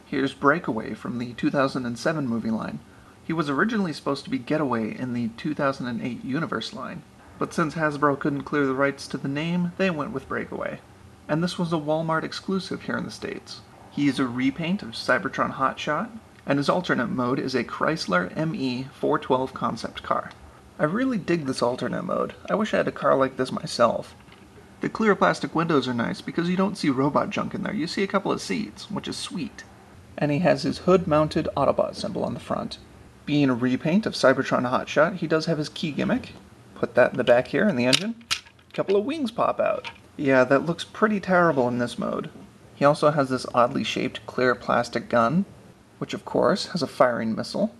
Here's Breakaway from the 2007 movie line. He was originally supposed to be Getaway in the 2008 Universe line, but since Hasbro couldn't clear the rights to the name, they went with Breakaway. And this was a Walmart exclusive here in the States. He is a repaint of Cybertron Hotshot, and his alternate mode is a Chrysler ME 412 concept car. I really dig this alternate mode. I wish I had a car like this myself. The clear plastic windows are nice because you don't see robot junk in there, you see a couple of seats, which is sweet. And he has his hood-mounted Autobot symbol on the front. Being a repaint of Cybertron Hotshot, he does have his key gimmick. Put that in the back here in the engine. A couple of wings pop out. Yeah, that looks pretty terrible in this mode. He also has this oddly shaped clear plastic gun, which of course has a firing missile.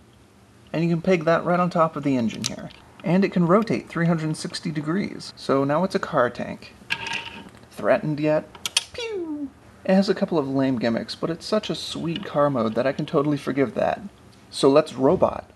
And you can peg that right on top of the engine here. And it can rotate 360 degrees, so now it's a car tank. Threatened yet? Pew! It has a couple of lame gimmicks, but it's such a sweet car mode that I can totally forgive that. So let's robot.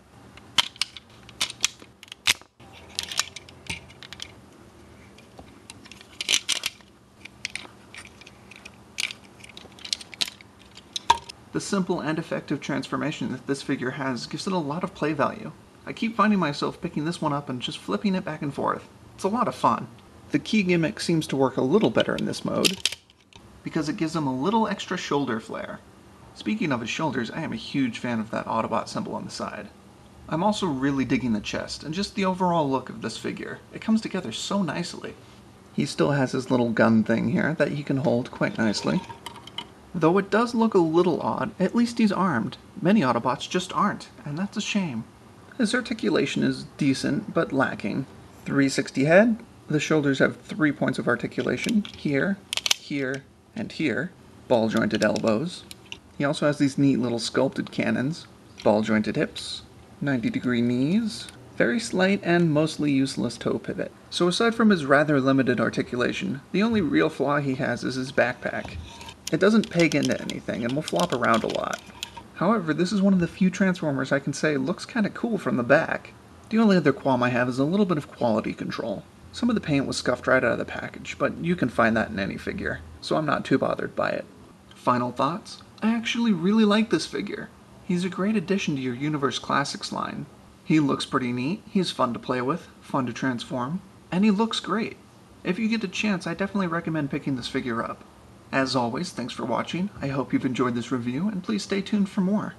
The simple and effective transformation that this figure has gives it a lot of play value. I keep finding myself picking this one up and just flipping it back and forth. It's a lot of fun. The key gimmick seems to work a little better in this mode, because it gives him a little extra shoulder flare. Speaking of his shoulders, I am a huge fan of that Autobot symbol on the side. I'm also really digging the chest, and just the overall look of this figure. It comes together so nicely. He still has his little gun thing here that he can hold quite nicely. Though it does look a little odd, at least he's armed. Many Autobots just aren't, and that's a shame. His articulation is decent, but lacking. 360 head. The shoulders have 3 points of articulation, here, here, and here. Ball-jointed elbows. He also has these neat little sculpted cannons. Ball-jointed hips, 90-degree knees, very slight and mostly useless toe pivot. So aside from his rather limited articulation, the only real flaw he has is his backpack. It doesn't peg into anything and will flop around a lot. However, this is one of the few Transformers I can say looks kinda cool from the back. The only other qualm I have is a little bit of quality control. Some of the paint was scuffed right out of the package, but you can find that in any figure, so I'm not too bothered by it. Final thoughts? I actually really like this figure. He's a great addition to your Universe Classics line. He looks pretty neat, he's fun to play with, fun to transform, and he looks great. If you get a chance, I definitely recommend picking this figure up. As always, thanks for watching, I hope you've enjoyed this review, and please stay tuned for more.